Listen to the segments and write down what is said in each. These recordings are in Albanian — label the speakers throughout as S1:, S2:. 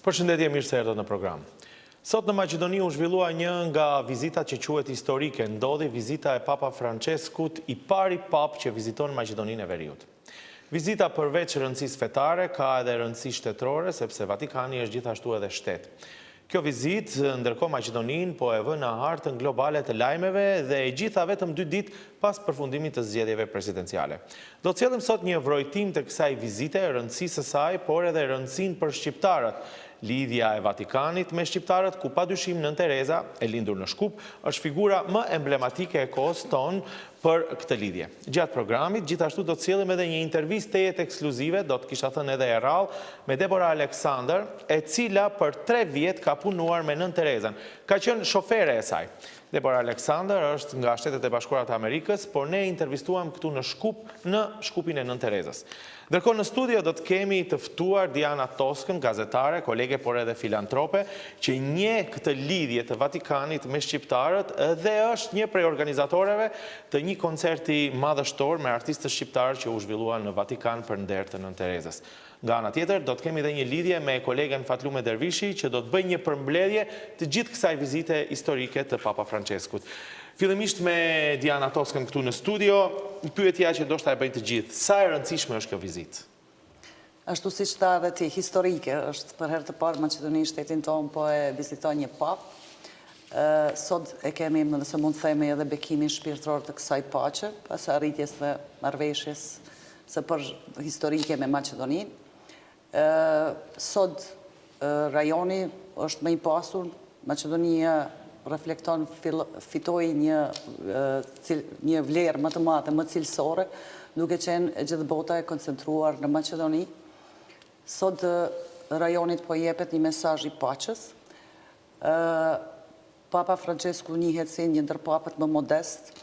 S1: Përshëndetje, mirë se erdhët në program. Sot në Maqedoni u zhvillua një nga vizitat që quhet historike. Ndodhi vizita e Papa Françeskut, i pari pap që viziton Maqedoninë e Veriut. Vizita përveç rëndësisë fetare ka edhe rëndësi shtetërore, sepse Vatikani është gjithashtu edhe shtet. Kjo vizitë ndërkohë Maqedoninë po e vë në hartën globale të lajmeve dhe e gjitha vetëm 2 ditë pas përfundimit të zgjedhjeve presidenciale. Do të sjellim sot një vrojtim të kësaj vizite, rëndësisë së saj, por edhe rëndësinë për shqiptarët. Lidhja e Vatikanit me shqiptarët, ku padyshim Nënë Tereza, e lindur në Shkup, është figura më emblematike e kohës tonë për këtë lidhje. Gjatë programit, gjithashtu do të sjellim edhe një intervistë të jetë ekskluzive, do të kisha thënë edhe e rrallë, me Debora Alxander, e cila për 3 vjet ka punuar me Nënë Terezën. Ka qenë shofere e saj. Deborah Alxander është nga Shtetet e Bashkuara të Amerikës, por ne intervistuam këtu në Shkup, në Shkupin e Nënë Terezës. Ndërkohë në studio do të kemi të ftuar Diana Toskën, gazetare, kolege, por edhe filantrope, që njeh këtë lidhje të Vatikanit me shqiptarët dhe është një prej organizatoreve të një koncerti madhështor me artistë shqiptarë që u zhvillua në Vatikan për nder të Nënë Terezës. Nga ana tjetër, do të kemi dhe një lidhje me kolegen Fatlume Dervishi, që do të bëjë një përmbledhje të gjithë kësaj vizite historike të Papa Françeskut. Fillimisht me Diana Toskën këtu në studio, pyetja që do shta e bëjnë të gjithë. Sa e rëndësishme është kjo vizitë?
S2: Ashtu si që ta dhe ti, historike, është për herë të parë Maqedoni, shtetin tonë, po e viziton një pap. Sot e kemi, nëse mund të themi, edhe bekimin shpirtëror të kësaj paqe, pas arritjes dhe marrëveshjes së për historike me Maqedoninë. Sot rajoni është më i pasur, Maqedonia reflekton, fitoi një vlerë më të madhe, më cilësore, duke qenë gjithë bota e koncentruar në Maqedoni. Sot rajonit po jepet një mesazh i paqes. Papa Françesku njihet si një ndër papët më modest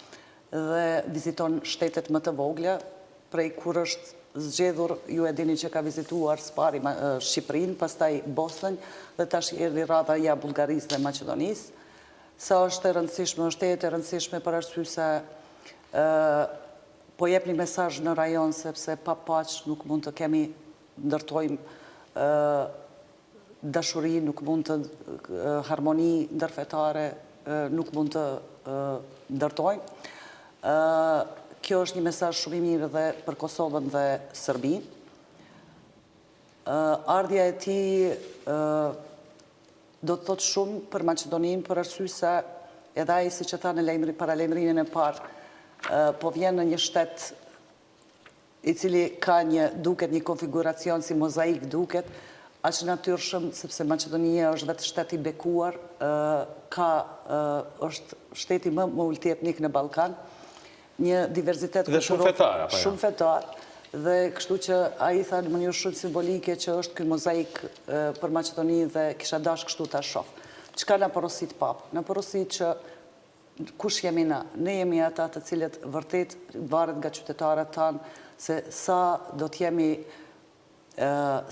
S2: dhe viziton shtetet më të vogla, prej kur është zgjedhur, ju e dini që ka vizituar spari Shqipërinë, pastaj Bosnën dhe tash erdhi radha ja Bullgarisë dhe Maqedonisë. Sa është e rëndësishme, është e rëndësishme për arsye se po jep një mesazh në rajon, sepse pa paqë nuk mund të kemi, ndërtojmë dashuri, nuk mund të harmoni ndërfetare, nuk mund të ndërtojmë. Kjo është një mesazh shumë i mirë dhe për Kosovën dhe Serbinë. Ardhja e tij do të thotë shumë për Maqedoninë, për arsye se edhe ai, siç e tha në paralajmërimin e parë, po vjen në një shtet i cili ka duket një konfiguracion si mozaik duket, aq natyrshëm, sepse Maqedonia është vetë shtet i bekuar, është shteti më multietnik në Ballkan, një diversitet
S1: dhe shumë fetar, apo jo?
S2: Shumë fetar, dhe kështu që ai tha në mënyrë shumë simbolike që është ky mozaik për Maqedoninë dhe kisha dash kështu ta shoh. Çka na porosit pap? Na porosit që kush jemi na? Ne jemi ata të cilët vërtet varet nga qytetarët tanë se sa do të jemi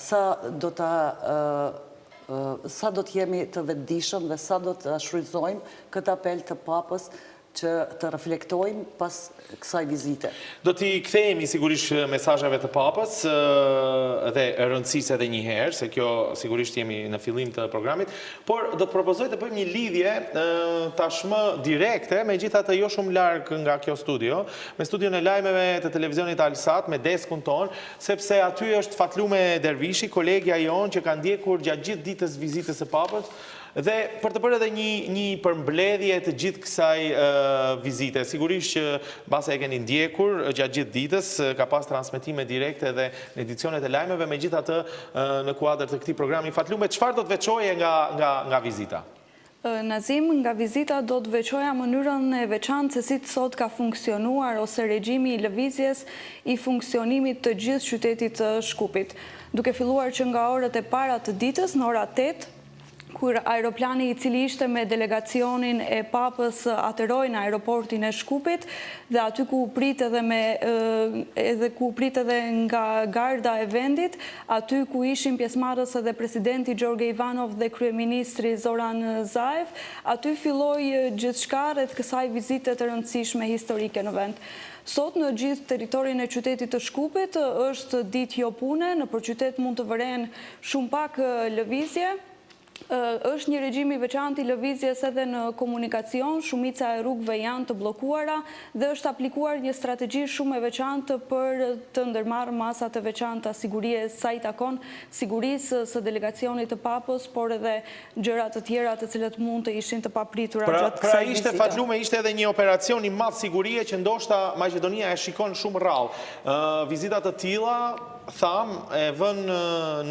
S2: sa do të jemi të vetëdijshëm dhe sa do të shfrytëzojmë këtë apel të papës që të reflektojmë pas kësaj vizite.
S1: Do t'i kthehemi sigurisht mesazheve të papës dhe rëndësisë edhe një herë, se kjo sigurisht jemi në fillim të programit, por do të propozoj të bëjmë një lidhje tashmë direkte, megjithatë jo shumë larg nga kjo studio, me studion e lajmeve të televizionit Alsat, me deskun ton, sepse aty është Fatlume Dervishi, kolegja jon që ka ndjekur gjatë gjithë ditës vizitës së papës. Dhe për të bërë edhe një përmbledhje të gjithë kësaj vizite. Sigurisht që mbase e keni ndjekur gjatë gjithë ditës, ka pas transmetime direkte dhe në edicionet e lajmeve, megjithatë në kuadër të këtij programi. Fatlume, çfarë do të veçoje nga vizita?
S3: Nazim, nga vizita do të veçoja mënyrën e veçantë se si sot ka funksionuar ose regjimi i lëvizjes i funksionimit të gjithë qytetit të Shkupit. Duke filluar që nga orët e para të ditës, në ora 8, kur aeroplani I cili ishte me delegacionin e papës ateroi në aeroportin e Shkupit dhe aty ku prit edhe nga garda e vendit, aty ku ishin pjesëmarrës edhe presidenti Gjorge Ivanov dhe kryeministri Zoran Zaev, aty filloi gjithçka rreth kësaj vizite të rëndësishme historike në vend. Sot në gjithë territorin e qytetit të Shkupit është ditë jo pune, nëpër qytet mund të vëren shumë pak lëvizje. Është një regjim I veçantë I lëvizjes edhe në komunikacion, shumica e rrugëve janë të bllokuara dhe është aplikuar një strategji shumë e veçantë për të ndërmarrë masat e veçanta sigurie sa I takon sigurisë së delegacionit të papës, por edhe gjëra të tjera të cilët mund të ishin të papritura gjatë kësaj vizite.
S1: Ishte fatlume, ishte edhe një operacion I madh sigurie që ndoshta Maqedonia e shikon shumë rrallë. Vizitat të tilla, e vën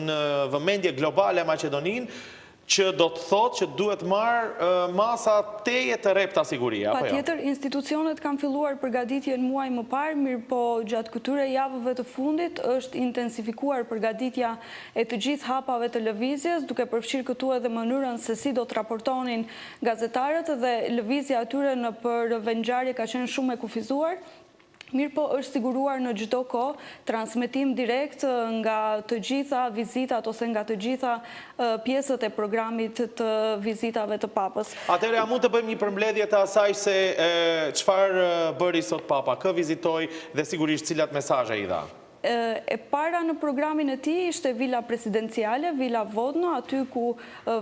S1: në vëmendje globale Maqedoninë, që do të thotë që duhet marrë masa teje të repta siguria.
S3: Patjetër, institucionet kanë filluar përgatitjen muaj më parë, mirë po gjatë këtyre javëve të fundit është intensifikuar përgatitja e të gjithë hapave të lëvizjes, duke përfshirë këtu edhe mënyrën se si do të raportonin gazetarët dhe lëvizja atyre në për vendngjarje ka qenë shumë e kufizuar. Mirë po është siguruar në çdo kohë transmetim direkt nga të gjitha vizitat ose nga të gjitha pjesët e programit të vizitave të papës.
S1: Atëherë, a mund të bëjmë një përmbledhje të asaj se çfarë bëri sot papa, kë vizitoi dhe sigurisht cilat mesazhe I dha?
S3: E para në programin e tij ishte vila presidenciale, vila Vodno, aty ku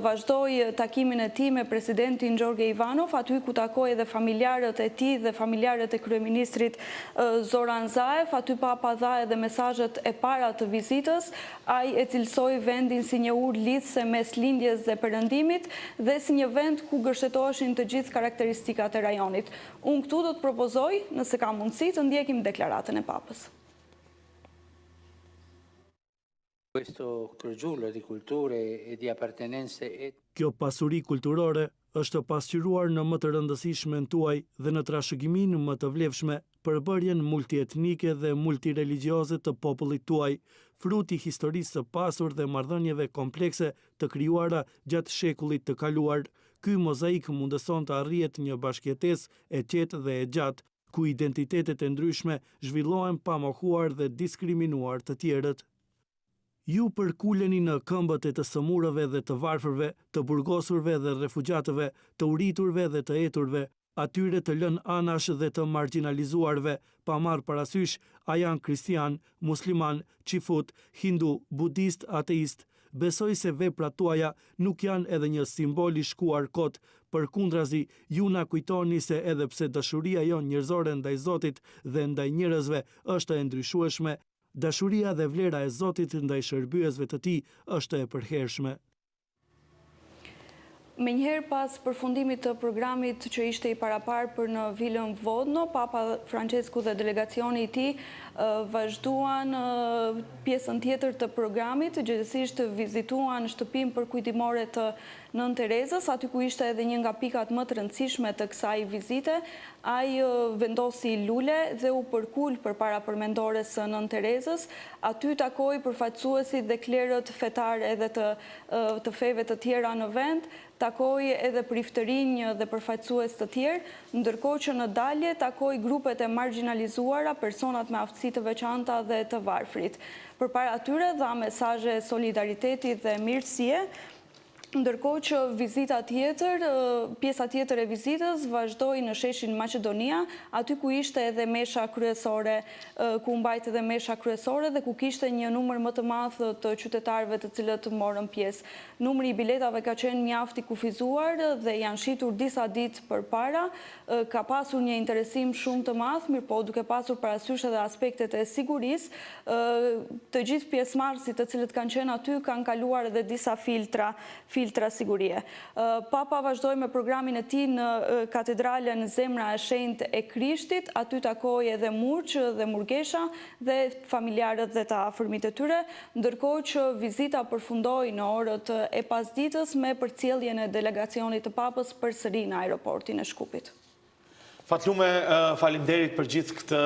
S3: vazhdoi takimin e tij me presidentin Gjorge Ivanov, aty ku takoi edhe familjarët e tij dhe familjarët e kryeministrit Zoran Zaev, aty papa dha edhe mesazhet e para të vizitës, ai e cilësoi vendin si një urë lidhse mes lindjes dhe perëndimit dhe si një vend ku gërshetoheshin të gjithë karakteristikat e rajonit. Unë këtu do të propozoj, nëse ka mundësi, të ndjekim deklaratën e papës.
S4: Kjo pasuri kulturore është pasqyruar në më të rëndësishmen tuaj dhe në trashëgimin më të vlefshme përbërjen multietnike dhe multireligjioze të popullit tuaj, fruti historisë së pasur dhe marrëdhënieve komplekse të krijuara gjatë shekullit të kaluar. Ky mozaik mundëson të arrihet një bashkëjetesë e qetë dhe e gjatë, ku identitetet e ndryshme zhvillohen pa mohuar dhe diskriminuar të tjerët. Ju përkuleni në këmbët e të sëmurëve dhe të varfërve, të burgosurve dhe refugjatëve, të uriturve dhe të eturve, atyre të lënë anash dhe të marginalizuarve, pa marrë parasysh a janë kristian, musliman, qifut, hindu, budist, ateist. Besoj se veprat tuaja nuk janë edhe një simbol I shkuar kot, përkundrazi ju na kujtoni se edhe pse dashuria jonë njerëzore ndaj Zotit dhe ndaj njerëzve është e ndryshueshme, dashuria dhe vlera e Zotit ndaj shërbyesve të tij është e përhershme.
S3: Menjëherë pas përfundimit të programit që ishte I parapar për në vilën Vodno, Papa Françeskut dhe delegacioni I tij vazhduan pjesën tjetër të programit, gjithsesi vizituan shtëpinë përkujtimore të Nënë Terezës, aty ku ishte edhe një nga pikat më të rëndësishme të kësaj vizite. Ai vendosi lule dhe u përkul përpara përmendores së Nënë Terezës. Aty takoi përfaqësuesit dhe klerët fetar edhe të feve të tjera në vend, takoi edhe priftërinj dhe përfaqësues të tjerë, ndërkohë që në dalje takoi grupet e marginalizuara, personat me aftësi të veçanta dhe të varfrit. Përpara atyre dha mesazhe solidariteti dhe mirësie. Ndërkohë që pjesa tjetër e vizitës vazhdoi në sheshin Maqedonia, aty ku ishte edhe mesha kryesore, ku mbajt edhe mesha kryesore dhe ku kishte një numër më të madh të qytetarëve të cilët morën pjesë. Numri I biletave ka qenë mjaft I kufizuar dhe janë shitur disa ditë përpara, ka pasur një interesim shumë të madh, mirë po duke pasur parasysh edhe aspektet e sigurisë, të gjithë pjesëmarrësit të cilët kanë qenë aty kanë kaluar edhe disa filtra sigurie. Papa vazhdoi me programin e tij në katedralen Zemra e Shenjtë e Krishtit, aty takoi edhe murç dhe murgesha dhe familjarët dhe të afërmit e tyre, ndërkohë që vizita përfundoi në orët e pasdites me përcjelljen e delegacionit të papës përsëri në aeroportin e Shkupit.
S1: Fatlume, faleminderit për gjithë këtë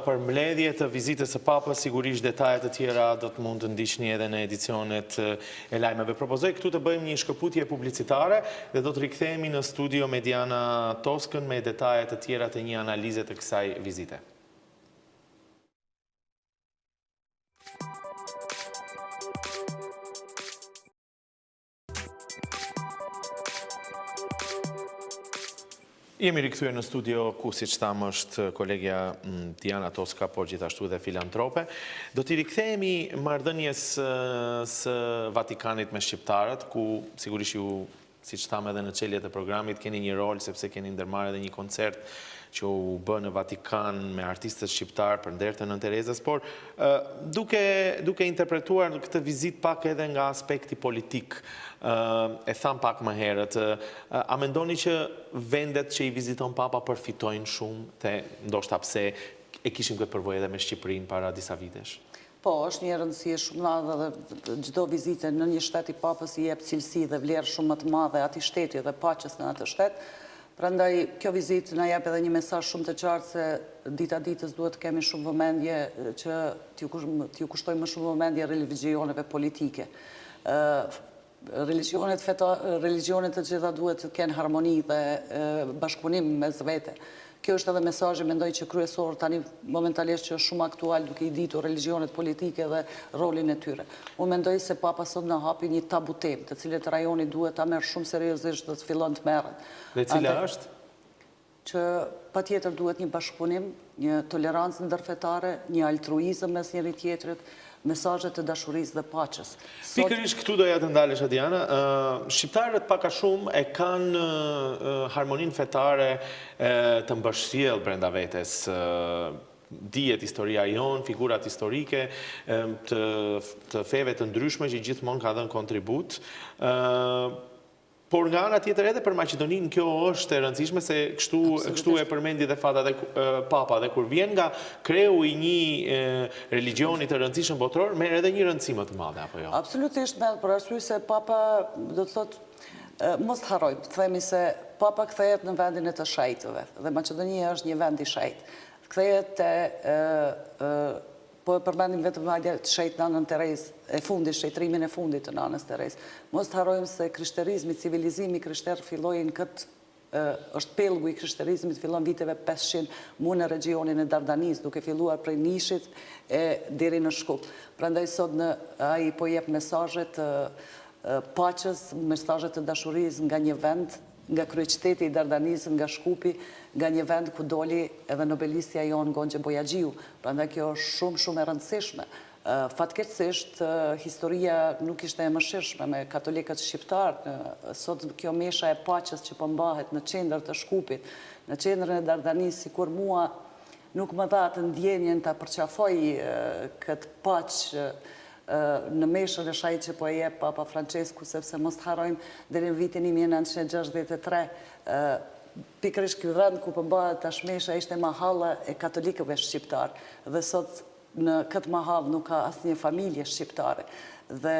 S1: përmbledhje të vizitës së Papës. Sigurisht detajet të tjera do të mund të ndiqni edhe në edicionet e lajmeve. Propozoj këtu të bëjmë një shkëputje publicitare dhe do të rikthehemi në studio me Diana Toskën me detajet të tjera të një analize të kësaj vizite. Jemi rikthyer në studio ku siç thamë është kolegja Diana Toska, por gjithashtu dhe filantrope. Do t'i rikthehemi marrëdhënies së Vatikanit me shqiptarët, ku sigurisht ju, siç thamë edhe në çeljet e programit, keni një rol sepse keni ndërmarrë edhe një koncert që u bë në Vatikan me artistët shqiptar për nder të Nënë Terezës, por duke interpretuar këtë vizitë pak edhe nga aspekti politik, e tham pak më herët, a mendoni që vendet që i viziton Papa përfitojnë shumë, te ndoshta pse e kishim këtë përvojë edhe me Shqipërinë para disa vitesh?
S2: Po, është një rëndësie shumë madhe dhe çdo vizite në një shtet i Papës i jep cilësi dhe vlerë shumë më të madhe atij shteti dhe paqes në atë shtet. Prandaj kjo vizitë na jep edhe një mesazh shumë të qartë se dita ditës duhet të kemi shumë vëmendje që t'ju kushtojmë më shumë vëmendje religioneve politike. Religionet të gjitha duhet të kenë harmoni dhe bashkëpunim mes vete. Kjo është edhe mesazhi, mendoj që kryesor tani momentalisht që është shumë aktual duke i ditur religionet politike dhe rolin e tyre. Unë mendoj se Papa sot na hapi një tabu temë, të cilët rajoni duhet ta merr shumë seriozisht dhe të fillon të merret.
S1: Dhe cila është?
S2: Që patjetër duhet një bashkëpunim, një tolerancë ndërfetare, një altruizëm mes njëri tjetrit, mesazhe të dashurisë dhe paqes.
S1: Pikërisht këtu doja të ndalesh, Diana. Shqiptarët pak a shumë e kanë harmoninë fetare të mbështjellë brenda vetes. Dihet historia jon, figurat historike të feve të ndryshme që gjithmonë ka dhënë kontribut. Por nga ana tjetër edhe për Maqedoninë kjo është e rëndësishme se kështu e përmendi dhe fata dhe Papa, dhe kur vjen nga kreu i një religioni të rëndësishëm botror, merr edhe një rëndësi më të madhe apo jo?
S2: Absolutisht, për arsye se Papa do të thotë mos të harrojmë, themi se Papa kthehet në vendin e të shejtëve dhe Maqedonia është një vend i shejtë. Kthehet po e përmendim vetëm të shejt në Nënë Terezë, shejtrimin e fundit të Nënës Terezë. Mos të harrojmë se krishterizmi, civilizimi krishter filloi në është pellgu i krishterizmit, fillon viteve 500 mu në regionin e Dardanis, duke filluar prej Nishit deri në Shkup. Prandaj sot ai po jep mesazhet paqes, mesazhet të dashurisë nga një vend, nga kryeqyteti i Dardanisë, nga Shkupi, nga një vend ku doli edhe nobelistja jonë Gonxhe Bojaxhiu. Prandaj kjo është shumë e rëndësishme. Fatkeqësisht, historia nuk ishte e mëshirshme me katolikët shqiptar. Sot kjo mesha e paqes që po mbahet në qendër të Shkupit, në qendrën e Dardanisë, sikur mua nuk më dha të ndjenjen ta përqafoj këtë paqë në meshën e shajt që po e jep Papa Françeskut, sepse mos të harrojmë deri në vitin 1963, pikërisht ky vend ku po bëhet tash mesha ishte mahalla e katolikëve shqiptar dhe sot në këtë mahall nuk ka asnjë familje shqiptare dhe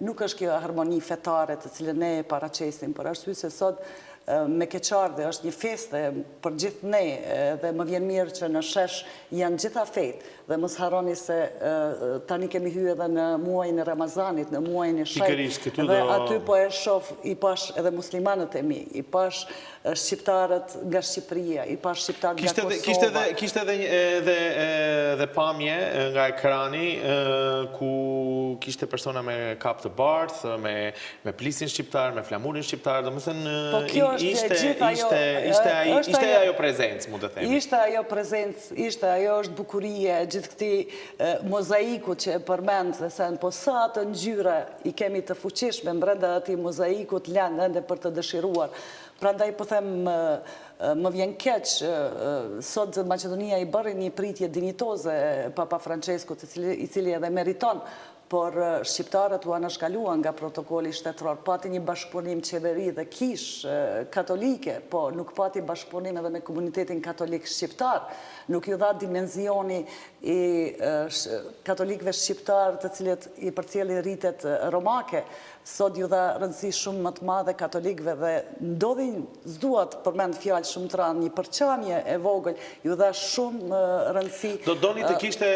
S2: nuk është kjo harmoni fetare të cilën ne e paraqesim, për arsye se sot me keqardhje është një feste për gjithë ne dhe më vjen mirë që në shesh janë gjitha fejt dhe mos harroni se tani kemi hyrë edhe në muajin e Ramazanit, në muajin e shejt dhe aty po e shoh i pash edhe muslimanët e mi, i pash shqiptarët nga Shqipëria, i pash shqiptarët nga Kosova.
S1: Kishte edhe pamje nga ekrani ku kishte persona me kap të bardhë, me plisin shqiptar, me flamurin shqiptar, domethënë ishte ajo prezencë, mund të themi.
S2: Ishte ajo prezencë, ishte ajo është bukurie gjithë këtij mozaiku që e përmend dhe sen, po sa të ngjyra i kemi të fuqishme brenda atij mozaikut lënë ende për të dëshiruar. Prandaj po them më vjen keq sot Maqedonia i bëri një pritje dinjitoze Papa Françeskut, i cili edhe meriton, por shqiptarët u anashkaluan nga protokolli shtetëror, pati një bashkëpunim qeveri dhe kish katolike, po nuk pati bashkëpunim edhe me komunitetin katolik shqiptar, nuk ju dha dimenzioni i katolikëve shqiptar të cilët i përcjellin rritet romake, sot ju dha rëndësi shumë më të madhe katolikëve dhe ndodhi përvojnë, s'duat përmend fjalë shumë të rënda, një përçamje e vogël, ju dha shumë rëndësi.
S1: Do doni të kishte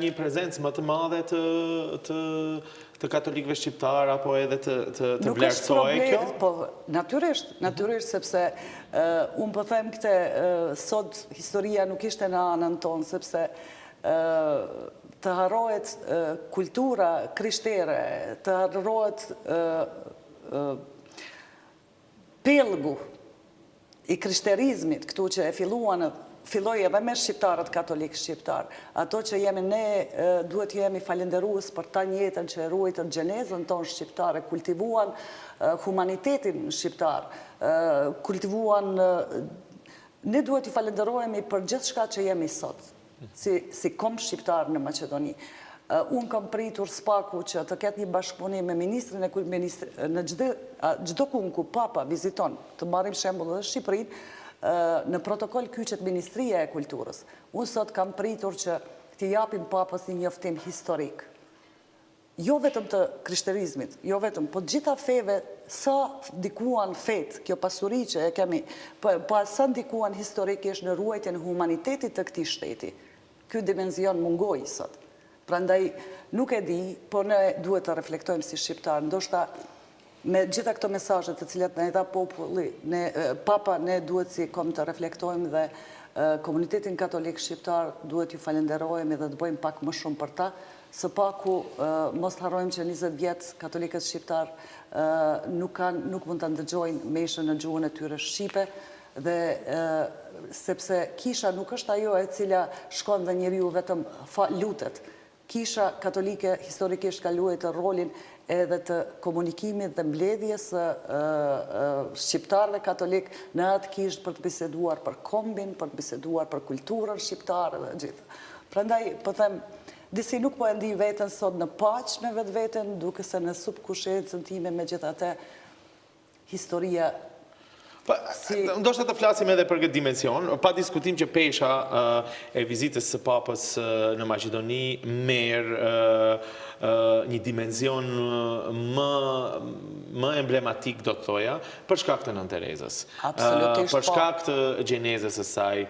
S1: një prezencë më të madhe të katolikëve shqiptar, apo edhe të vlerësohej kjo?
S2: Po, natyrisht, sepse unë po them këte, sot historia nuk ishte në anën tonë, sepse të harrohet kultura krishtere, të harrohet pelgu i krishterizmit, këtu që e filloi edhe me shqiptarët katolikë shqiptar. Ato që jemi ne, duhet jemi falenderues për ta njëjtën që e ruajtën gjenezën tonë shqiptare, kultivuan humanitetin shqiptar, kultivuan... Ne duhet i falenderojemi për gjithë shka që jemi sot, si kom shqiptar në Maqedoni. Unë kam pritur spaku që të ketë një bashkëpunim me ministrin në gjdo kun ku Papa viziton, të marrim shembull edhe Shqipërinë, në protokoll kyçet Ministria e Kulturës. Unë sot kam pritur që t'i japim Papës një njoftim historik. Jo vetëm të krishterizmit, jo vetëm, po gjitha feve, sa ndikuan fet, kjo pasuri që e kemi, pa sa ndikuan historikisht në ruajtjen e humanitetit të këtij shteti. Ky dimenzion mungoi sot. Prandaj nuk e di, po ne duhet të reflektojmë si shqiptar, ndoshta me gjitha këto mesazhe të cilat na i dha populli, Papa, ne duhet si kom të reflektojmë dhe komunitetin katolik shqiptar duhet ju falenderojmë dhe të bëjmë pak më shumë për ta, së paku mos harrojmë që 20 vjet katolikët shqiptar nuk mund të ndëgjojnë meshën në gjuhën e tyre shqipe, dhe sepse kisha nuk është ajo e cila shkon dhe njeriu vetëm lutet. Kisha katolike historikisht ka luajtur rolin edhe të komunikimit dhe mbledhjes shqiptarëve katolik në atë kishë për të biseduar për kombin, për të biseduar për kulturën shqiptare dhe gjithë. Prandaj, po them, disi nuk po e ndi veten sot në paqë me vetë veten, duke se në subkushencën time me gjithate historia.
S1: Ndoshta të flasim edhe për këtë dimension, pa diskutim që pesha e vizitës së Papës në Maqedoni merr një dimenzion më emblematik, do të thoja, për shkak të Nënë Terezës.
S2: Absolutisht.
S1: Për shkak të gjenezës së saj,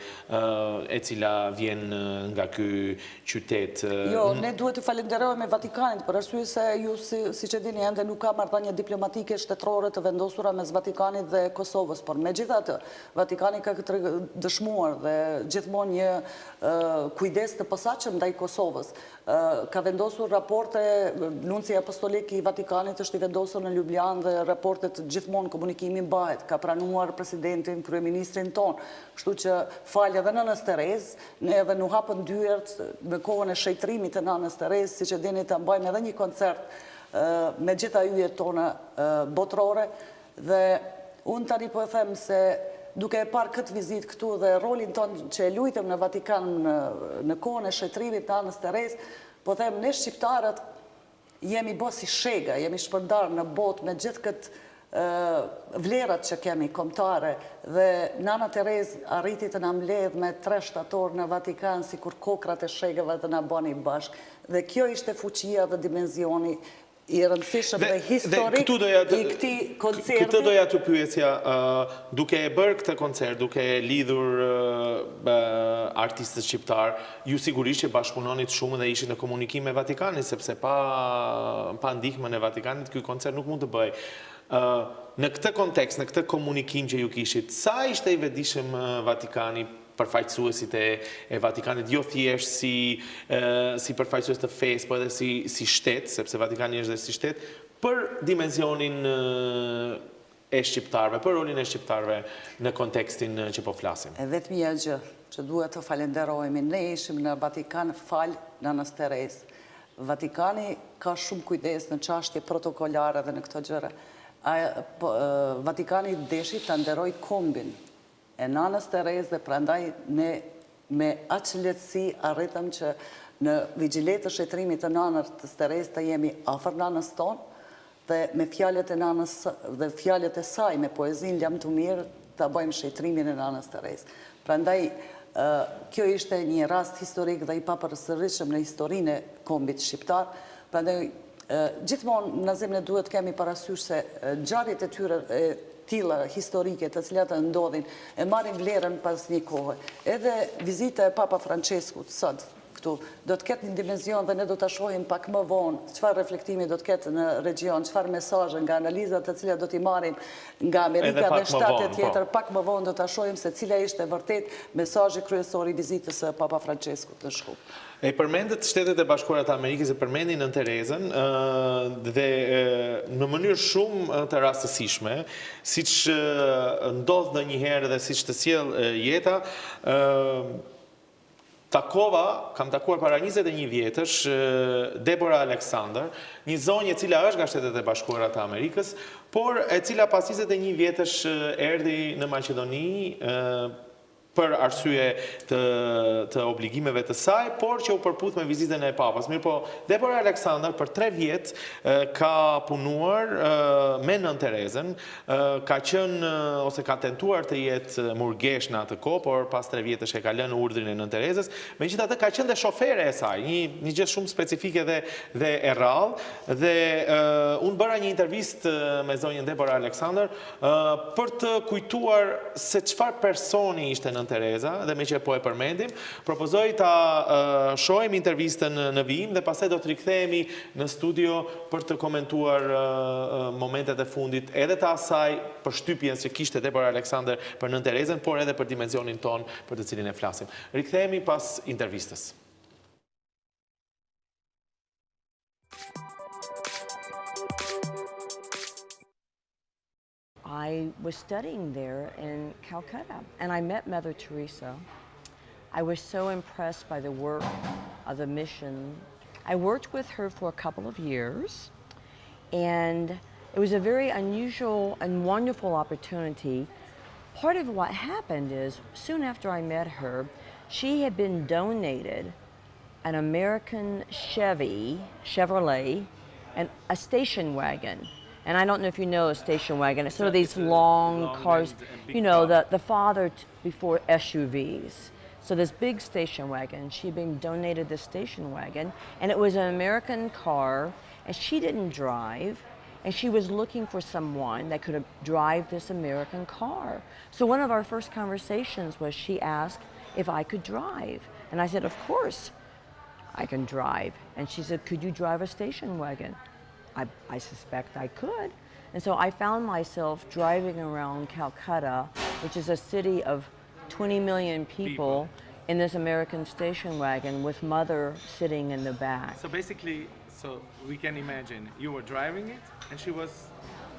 S1: e cila vjen nga ky qytet.
S2: Jo, ne duhet të falenderojmë Vatikanit, për arsye se ju, siç e dini, ende nuk ka marrëdhënie diplomatike shtetërore të vendosura mes Vatikanit dhe Kosovës, por megjithatë, Vatikani ka këtë dëshmuar dhe gjithmonë një kujdes të posaçëm ndaj Kosovës. Ka vendosur raporte, nunci apostolik i Vatikanit është i vendosur në Ljubljanë dhe raportet gjithmonë komunikimi mbahet, ka pranuar presidentin, kryeministrin ton, kështu që falë edhe Nënës Terezë, ne edhe nu hapën dyert në kohën e shejtrimit të Nënës Terezë, siç e dini të mbajmë edhe një koncert me gjitha yjet tona botërore, dhe unë tani po e them se duke e parë këtë vizitë këtu dhe rolin tonë që e luajtëm në Vatikan në kohën e shëtrimit të Nënës Terezë, po them, ne shqiptarët jemi bo si shega, jemi shpërndarë në botë me gjithë këtë vlerat që kemi kombëtare, dhe Nëna Terezë arriti të na mbledh me 3 shtator në Vatikan, si kur kokrat e shegave të na bani bashkë, dhe kjo ishte fuqia dhe dimenzioni i rëndësishëm dhe historik i këtij koncerti.
S1: Këtë doja të pyesja, duke e bërë këtë koncert, duke e lidhur artistët shqiptar, ju sigurisht që bashkëpunonit shumë dhe ishit në komunikim me Vatikanin, sepse pa ndihmën e Vatikanit, ky koncert nuk mund të bëj. Në këtë kontekst, në këtë komunikim që ju kishit, sa ishte i vetëdijshëm Vatikani, përfaqësuesit e Vatikanit, jo thjesht si përfaqësues të fesë, po edhe si shtet, sepse Vatikani është dhe si shtet, për dimenzionin e shqiptarëve, për rolin e shqiptarëve në kontekstin që po flasim.
S2: E vetmja gjë që duhet të falenderojmë, ne ishim në Vatikan falë Nënës Terezë. Vatikani ka shumë kujdes në çështje protokolare dhe në këto gjëra. Vatikani deshi të nderoj kombin e Nënës Terezë, dhe prandaj ne me aq lehtësi arritëm që në vigjilet të shetrimit të Nënës Terezë të jemi afër Nënës tonë, dhe me fjalët e Nënës dhe fjalët e saj me poezin Lam të mirë të bëjmë shetrimin e Nënës Terezë. Prandaj kjo ishte një rast historik dhe i papërësirishëm në historinë e kombit shqiptar. Prandaj Gjithmonë në zemrën e duhet kemi parasysh se ngjarjet e tyre tilla historike të cilat ndodhin e marrin vlerën pas një kohe. Edhe vizita e Papa Françeskut sot këtu do të ketë një dimension dhe ne do ta shohim pak më vonë çfarë reflektimi do të ketë në region, çfarë mesazhe nga analizat të cilat do t'i marrim nga Amerika dhe shtatet tjetër, pak më vonë do ta shohim se cila ishte vërtet mesazhi kryesor i vizitës së Papa Françeskut në Shkup.
S1: E përmendet Shtetet e Bashkuara të Amerikës, e përmendin Nënë Terezën dhe në mënyrë shumë të rastësishme, siç ndodh ndonjëherë dhe siç të sjell jeta, kam takuar para 21 vjetësh Debora Alexander, një zonjë e cila është nga Shtetet e Bashkuara të Amerikës, por e cila pas 21 vjetësh erdhi në Maqedoni për arsye të obligimeve të saj, por që u përputh me vizitën e Papas. Mirë po, Deborah Alxander për 3 vjet ka punuar me Nënë Terezën, ka qenë ose ka tentuar të jetë murgesh në atë kohë, por pas 3 vjetësh e ka lënë urdhrin e Nënë Terezës. Megjithatë ka qenë dhe shofere e saj, një gjë shumë specifike dhe e rrallë, dhe unë bëra një intervistë me zonjën Deborah Alxander për të kujtuar se çfarë personi ishte Nënë Tereza, dhe me që po e përmendim, propozoj ta shohim intervistën në vijim dhe pastaj do të rikthehemi në studio për të komentuar momentet e fundit edhe të asaj përshtypjen që kishte Deborah Alexander për Nënë Terezën, por edhe për dimensionin ton për të cilin e flasim. Rikthehemi pas intervistës.
S5: I was studying there in Calcutta, and I met Mother Teresa. I was so impressed by the work of the mission. I worked with her for a couple of years, and it was a very unusual and wonderful opportunity. Part of what happened is, soon after I met her, she had been donated an American Chevrolet, and a station wagon. And I don't know if you know a station wagon. It's sort of these long cars, you know, the father before SUVs. So this big station wagon, she'd been donated this station wagon, and it was an American car, and she didn't drive, and she was looking for someone that could drive this American car. So one of our first conversations was she asked if I could drive. And I said, of course I can drive. And she said, could you drive a station wagon? I suspect I could. And so I found myself driving around Calcutta, which is a city of 20 million people, in this American station wagon with Mother sitting in the back.
S1: So basically, we can imagine you were driving it and she was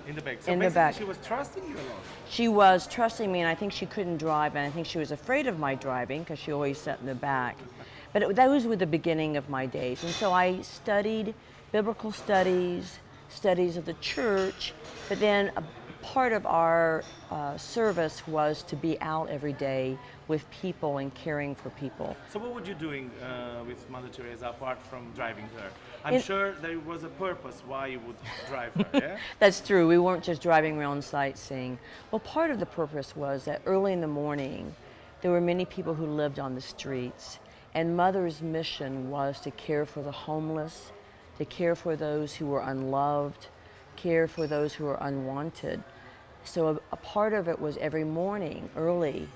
S1: in the back. So
S5: in the back.
S1: She was trusting you a lot.
S5: She was trusting me, and I think she couldn't drive, and I think she was afraid of my driving because she always sat in the back. But those were the beginning of my days. And so I studied biblical studies, studies of the church, but then a part of our service was to be out every day with people and caring for people.
S1: So what were you doing with Mother Teresa apart from driving her? I'm sure there was a purpose why you would drive her, yeah?
S5: That's true. We weren't just driving around sightseeing. Well, part of the purpose was that early in the morning, there were many people who lived on the streets, and Mother's mission was to care for the homeless, to care for those who were unloved, care for those who were unwanted. So a part of it was every morning, early,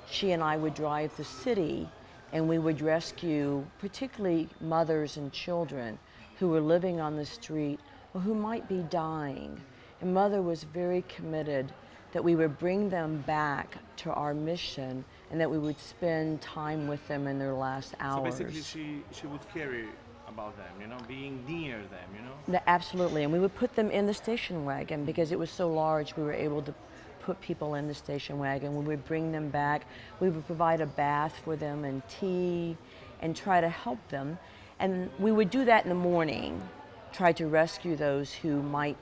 S5: she and I would drive the city, and we would rescue particularly mothers and children who were living on the street or who might be dying. And Mother was very committed that we would bring them back to our mission and that we would spend time with them in their last hours.
S1: So basically she would carry about them, you know, being near them, you know?
S5: Absolutely, and we would put them in the station wagon because it was so large. We were able to put people in the station wagon. We would bring them back. We would provide a bath for them and tea and try to help them. And we would do that in the morning, try to rescue those who might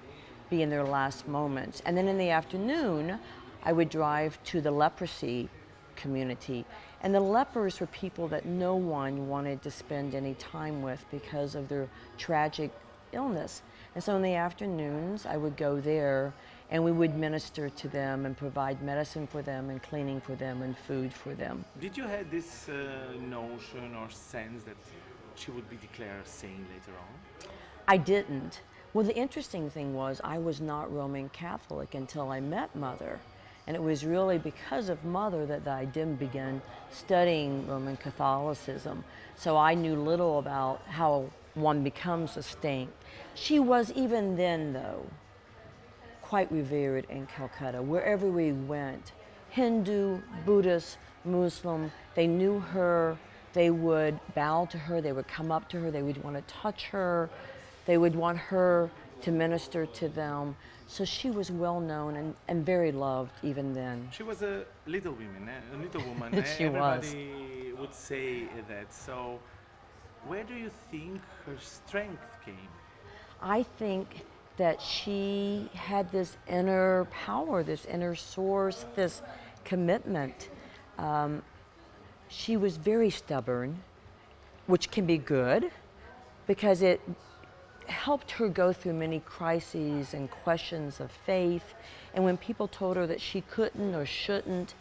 S5: be in their last moments. And then in the afternoon, I would drive to the leprosy community. And the lepers were people that no one wanted to spend any time with because of their tragic illness. And so in the afternoons, I would go there and we would minister to them and provide medicine for them and cleaning for them and food for them.
S1: Did you have this notion or sense that she would be declared a saint later on?
S5: I didn't. Well, the interesting thing was I was not Roman Catholic until I met Mother. And it was really because of Mother that I then began studying Roman Catholicism. So I knew little about how one becomes a saint. She was, even then though, quite revered in Calcutta. Wherever we went, Hindu, Buddhist, Muslim, they knew her, they would bow to her, they would come up to her, they would want to touch her, they would want her to minister to them. So she was well known and very loved even then.
S6: She was a little woman.
S5: She was.
S6: Everybody would say that. So where do you think her strength came?
S5: I think that she had this inner power, this inner source, this commitment. She was very stubborn, which can be good because it helped her go through many crises and questions of faith. And when people told her that she couldn't or shouldn't,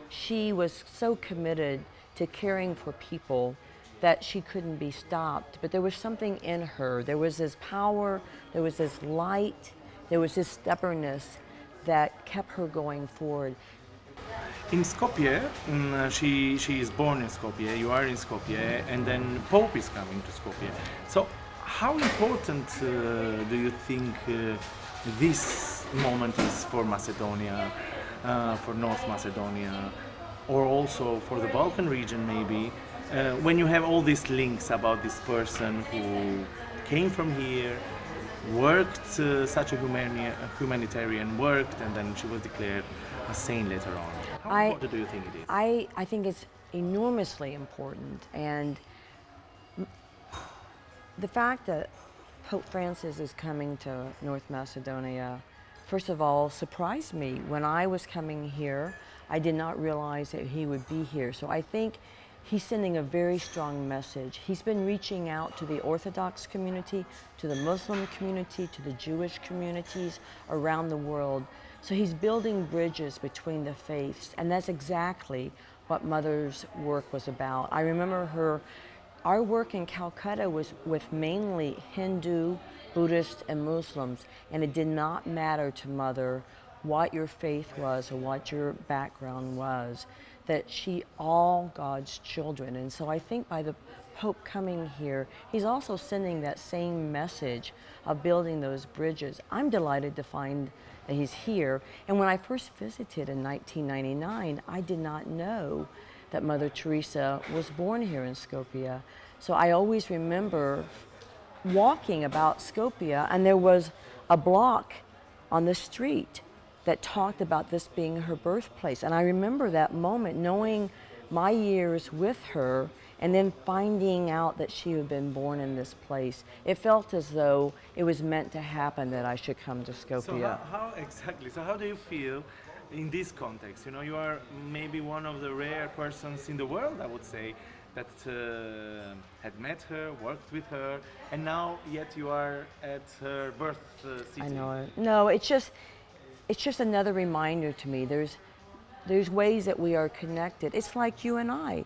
S5: she was so committed to caring for people that she couldn't be stopped. But there was something in her. There was this power, there was this light, there was this stubbornness that kept her going forward.
S6: In Skopje, she is born in Skopje, you are in Skopje, and then Pope is coming to Skopje. So how important do you think this moment is for Macedonia, for North Macedonia, or also for the Balkan region maybe, when you have all these links about this person who came from here, worked such a humanitarian work, and then she was declared a saint later on. How important do you think it is?
S5: I think it's enormously important, and the fact that Pope Francis is coming to North Macedonia, first of all, surprised me. When I was coming here, I did not realize that he would be here. So I think he's sending a very strong message. He's been reaching out to the Orthodox community, to the Muslim community, to the Jewish communities around the world. So he's building bridges between the faiths, and that's exactly what Mother's work was about. I remember our work in Calcutta was with mainly Hindu, Buddhist, and Muslims, and it did not matter to Mother what your faith was or what your background was, that she all God's children. And so I think by the Pope coming here, he's also sending that same message of building those bridges. I'm delighted to find that he's here. And when I first visited in 1999, I did not know that Mother Teresa was born here in Skopje. So I always remember walking about Skopje, and there was a block on the street that talked about this being her birthplace. And I remember that moment, knowing my years with her, and then finding out that she had been born in this place. It felt as though it was meant to happen that I should come to Skopje.
S6: So how do you feel in this context? You know, you are maybe one of the rare persons in the world, I would say, that had met her, worked with her, and now yet you are at her birth city.
S5: I know it. No, it's just another reminder to me. There's ways that we are connected. It's like you and I.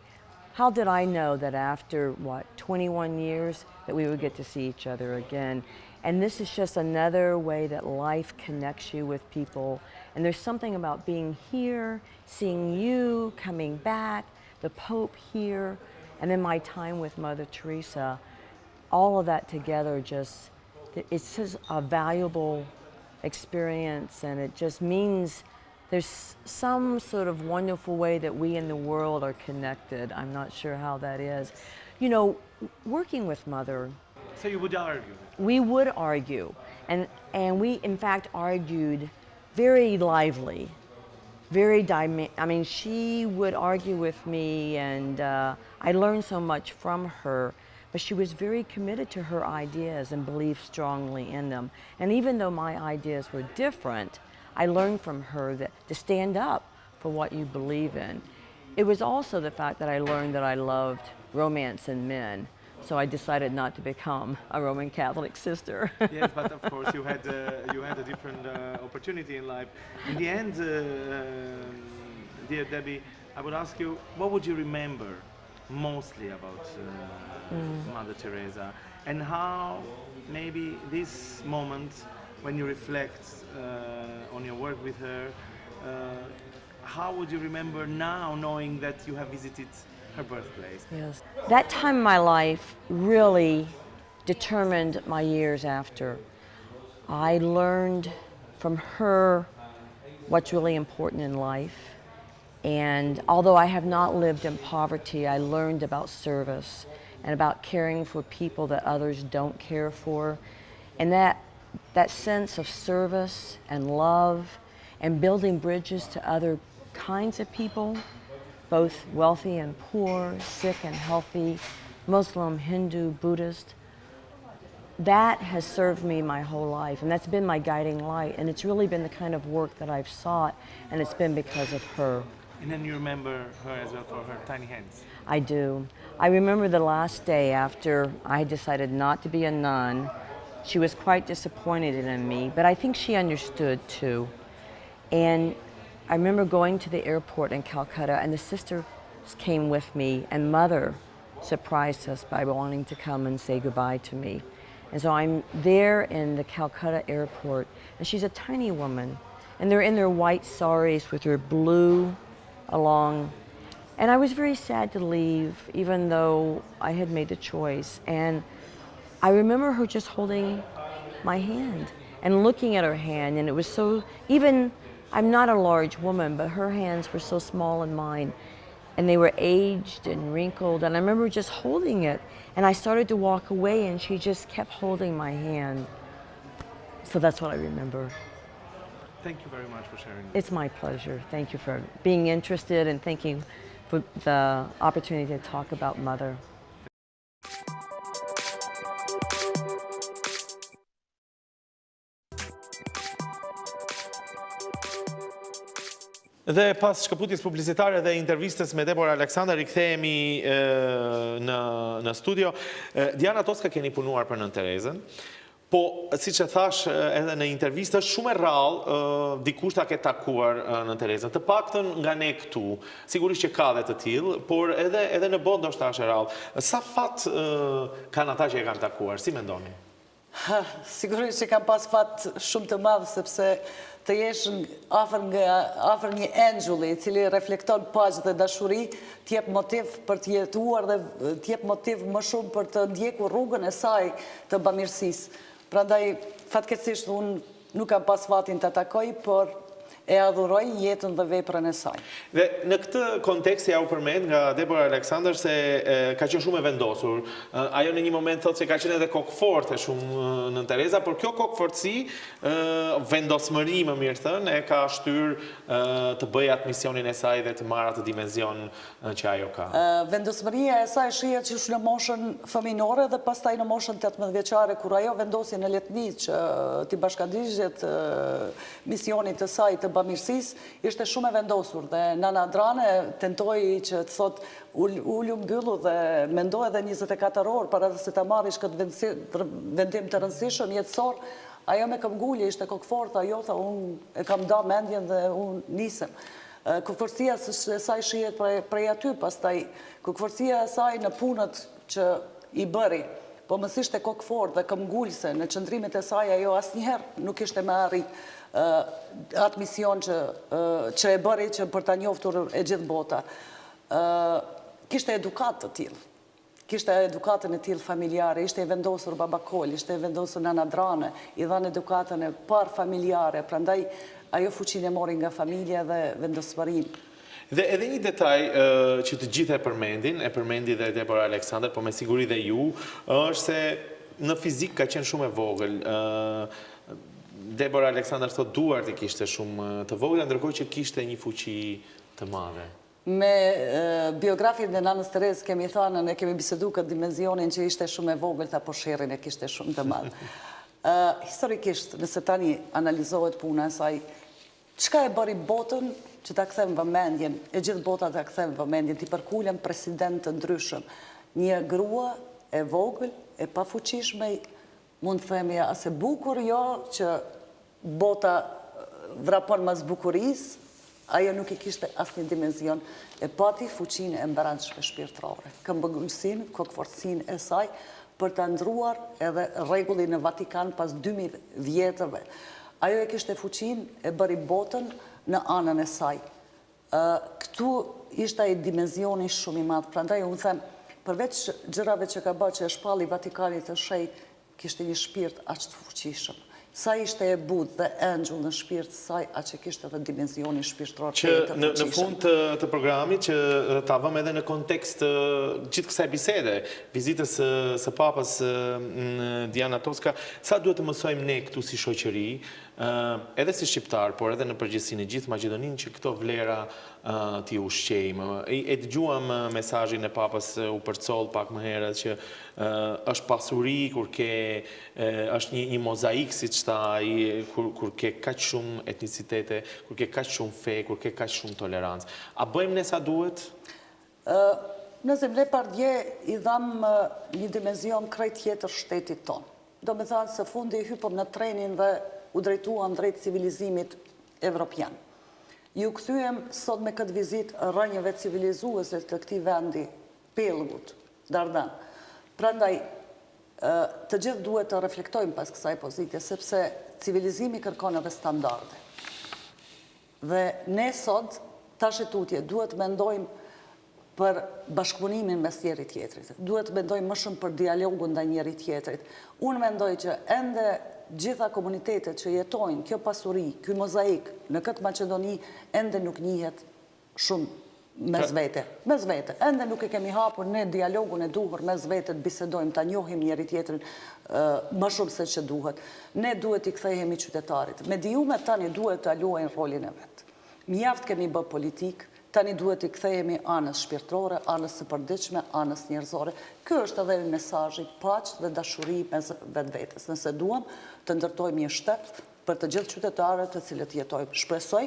S5: How did I know that after, 21 years, that we would get to see each other again? And this is just another way that life connects you with people. And there's something about being here, seeing you, coming back, the Pope here, and then my time with Mother Teresa. All of that together it's just a valuable experience, and it just means there's some sort of wonderful way that we in the world are connected. I'm not sure how that is. You know, working with Mother.
S6: So you would argue?
S5: We would argue, and we in fact argued very lively, I mean, she would argue with me, and I learned so much from her, but she was very committed to her ideas and believed strongly in them. And even though my ideas were different, I learned from her that to stand up for what you believe in. It was also the fact that I learned that I loved romance and men. So I decided not to become a Roman Catholic sister.
S6: Yes, but of course you had a different opportunity in life. In the end, dear Debbie, I would ask you, what would you remember mostly about Mother Teresa, and how maybe this moment when you reflect on your work with her, how would you remember now knowing that you have visited her birthplace?
S5: Yes. That time in my life really determined my years after. I learned from her what's really important in life. And although I have not lived in poverty, I learned about service and about caring for people that others don't care for. And that sense of service and love and building bridges to other kinds of people, both wealthy and poor, sick and healthy, Muslim, Hindu, Buddhist, that has served me my whole life, and that's been my guiding light, and it's really been the kind of work that I've sought, and it's been because of her.
S6: And then you remember her as well for her tiny hands.
S5: I do. I remember the last day after I decided not to be a nun. She was quite disappointed in me, but I think she understood too. And I remember going to the airport in Calcutta, and the sisters came with me, and Mother surprised us by wanting to come and say goodbye to me. And so I'm there in the Calcutta airport, and she's a tiny woman, and they're in their white saris with their blue along. And I was very sad to leave, even though I had made the choice. And I remember her just holding my hand and looking at her hand, and it was so, even, I'm not a large woman, but her hands were so small in mine, and they were aged and wrinkled, and I remember just holding it, and I started to walk away, and she just kept holding my hand. So that's what I remember.
S6: Thank you very much for sharing this.
S5: It's my pleasure. Thank you for being interested, and thank you for the opportunity to talk about Mother.
S1: Dhe pas shkëputjes publicitare dhe intervistës me Debora Alexander, i kthehemi në studio. Diana Toska, keni punuar për Nënë Terezën, po siç e thash edhe në intervistë, është shumë e rrallë dikush ta ketë takuar Nënë Terezën. Të paktën nga ne këtu, sigurisht që ka dhe të tillë, por edhe në botë ndoshta është e rrallë. Sa fat kanë ata që e kanë takuar, si mendoni?
S2: Sigurisht që kam pas fat shumë të madh, sepse të jesh afër një engjulli, i cili reflekton paqë dhe dashuri, t'jep motiv për të jetuar dhe t'jep motiv më shumë për të ndjekur rrugën e saj të bamirësisë. Prandaj, fatkeqësisht, unë nuk kam pas fatin të takoj, por e adhuroj jetën dhe veprën e saj.
S1: Dhe në këtë kontekst ja u përmend nga Debora Alexander se ka qenë shumë e vendosur. Ajo në një moment thotë se ka qenë edhe kokëforte shumë Nënë Tereza, por kjo kokëfortësi, vendosmëri më mirë thënë, e ka shtyr të bëjë atë misionin e saj dhe të marrë atë dimension që ajo ka.
S2: Vendosmëria e saj shihet që në moshën fëminore dhe pastaj në moshën 18 vjeçare, kur ajo vendosi në letni që t'i bashkëndigjet misionit të saj të bamirësisë, ishte shumë e vendosur dhe Nana Drane tentoi që të thot ullu mbyllu dhe mendoj edhe 24 orë para se ta marrish këtë vendim të rëndësishëm jetësor. Ajo me këmbgulje ishte kokëforte, ajo tha unë e kam da mendjen dhe unë nisem. Kokëfortësia e saj shihet prej aty, pastaj kokëfortësia e saj në punët që i bëri, po mos ishte kokëforte dhe këmbgulse në qëndrimet e saj, ajo asnjëherë nuk ishte me arrit atë mision që e bëri që për ta njoftur e gjithë bota. Kishte edukat të tillë. Kishte edukatën e tillë familjare, ishte i vendosur Baba Kol, ishte i vendosur Nana Drane, i dhanë edukatën e par familjare, prandaj ajo fuqinë e mori nga familja dhe vendosmërinë.
S1: Dhe edhe një detaj që të gjithë e përmendi dhe Debora Alexander, po me siguri dhe ju, është se në fizik ka qenë shumë e vogël. Debora Alexander thot duart i kishte shumë të vogla, ndërkohë që kishte një fuqi të madhe.
S2: Me biografin e Nënës Terezë kemi thënë, ne kemi bisedu këtë dimenzionin që ishte shumë e vogël, ta po sherrin e kishte shumë të madhe. Historikisht, nëse tani analizohet puna e saj, çka e bëri botën që ta kthem vëmendjen, e gjithë bota ta kthem vëmendjen, t'i përkulën president të ndryshëm. Një grua e vogël, e pafuqishme, mund të themi as e bukur, jo që bota vrapon mas bukurisë, ajo nuk i kishte asnjë dimension, e pati fuqinë e mbrëmshme shpirtërore, këmbëgulësinë, kokëfortësinë e saj, për të ndruar edhe rregullin në Vatikan pas 2000 vjetëve. Ajo e kishte fuqin e bëri botën në anën e saj. Këtu ishte ai dimenzioni shumë i madh. Prandaj unë them, përveç gjërave që ka bërë që e shpalli Vatikanit të shenjtë, kishte një shpirt aq të fuqishëm. Sa ishte e butë dhe ëngjëll në shpirt saj, aq e kishte edhe dimensioni shpirtëror të fuqishëm.
S1: Në fund të programit që ta vëmë edhe në kontekst gjithë kësaj bisede, vizitës së Papës Diana Toska, sa duhet të mësojmë ne këtu si shoqëri, edhe si shqiptar, por edhe në përgjithësi në gjithë Maqedoninë, që këto vlera t'i ushqejmë. E dëgjuam mesazhin e Papës u përcoll pak më herët që është pasuri kur është një mozaik, siç tha ai, kur ke kaq shumë etnicitete, kur ke kaq shumë fe, kur ke kaq shumë tolerancë. A bëjmë ne sa duhet?
S2: Nëse ne pardje i dham një dimenzion krejt tjetër shtetit ton. Do me thënë se fundi hypëm në trenin dhe u drejtuam drejt civilizimit evropian. Ju kthyem sot me këtë vizitë rrënjëve civilizuese të këtij vendi, pellgut, Dardan. Prandaj, të gjithë duhet të reflektojmë pas kësaj pozitje, sepse civilizimi kërkon edhe standarde. Dhe ne sot, tash e tutje, duhet mendojmë për bashkëpunimin mes njëri tjetrit. Duhet mendojmë më shumë për dialogun ndaj njëri tjetrit. Unë mendoj që ende gjitha komunitetet që jetojnë, kjo pasuri, ky mozaik në këtë Maqedoni, ende nuk njihet shumë mes vete. Mes vete. Ende nuk e kemi hapur ne dialogun e duhur mes vete, të bisedojmë, ta njohim njëri tjetrin më shumë se që duhet. Ne duhet i kthehemi qytetarit. Mediumet tani duhet të luajnë rolin e vet. Mjaft kemi bë politik, tani duhet i kthehemi anës shpirtërore, anës së përditshme, anës njerëzore. Ky është edhe mesazhi paqë dhe dashuri mes vetvetes. Nëse duam të ndërtojmë një shtet për të gjithë qytetarët të cilët jetojmë. Shpresoj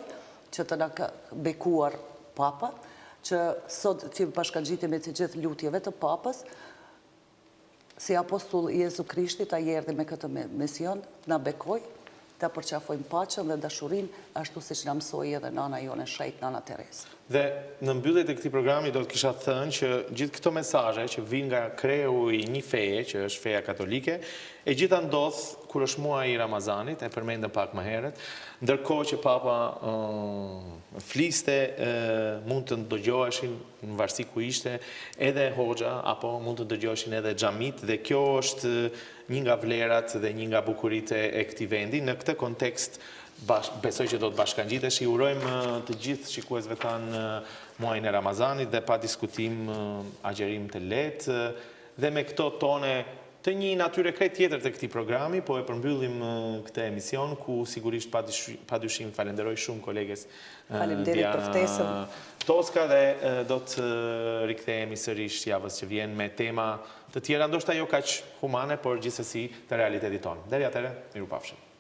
S2: që të na ka bekuar Papa, që sot që bashkangjitemi të gjithë lutjeve të Papës, si apostull Jezu Krishtit, ai erdhi me këtë mision, na bekoj, ta përqafojmë paqen dhe dashurin, ashtu siç na mësoi edhe nana jone shenjtë, Nënë Terezën.
S1: Dhe në mbyllje të këtij programi do të kisha thënë që gjithë këto mesazhe që vijnë nga kreu i një feje, që është feja katolike, e gjitha ndodh kur është muaji i Ramazanit, e përmendëm pak më herët, ndërkohë që Papa fliste, mund të dëgjoheshin në varësi ku ishte edhe hoxha, apo mund të dëgjoheshin edhe xhamit, dhe kjo është një nga vlerat dhe një nga bukuritë e këtij vendi. Në këtë kontekst besoj që do të bashkangjitesh. I urojmë të gjithë shikuesve tanë muajin e Ramazanit dhe pa diskutim agjerim të lehtë, dhe me këto tone të një natyre krejt tjetër të këtij programi, po e përmbyllim këtë emision, ku sigurisht padyshim falenderoj shumë koleges Diana Toska, dhe do të rikthehemi sërish javës që vjen me tema të tjera, ndoshta jo kaq humane, por gjithsesi të realitetit tonë. Deri atëherë, mirupafshim.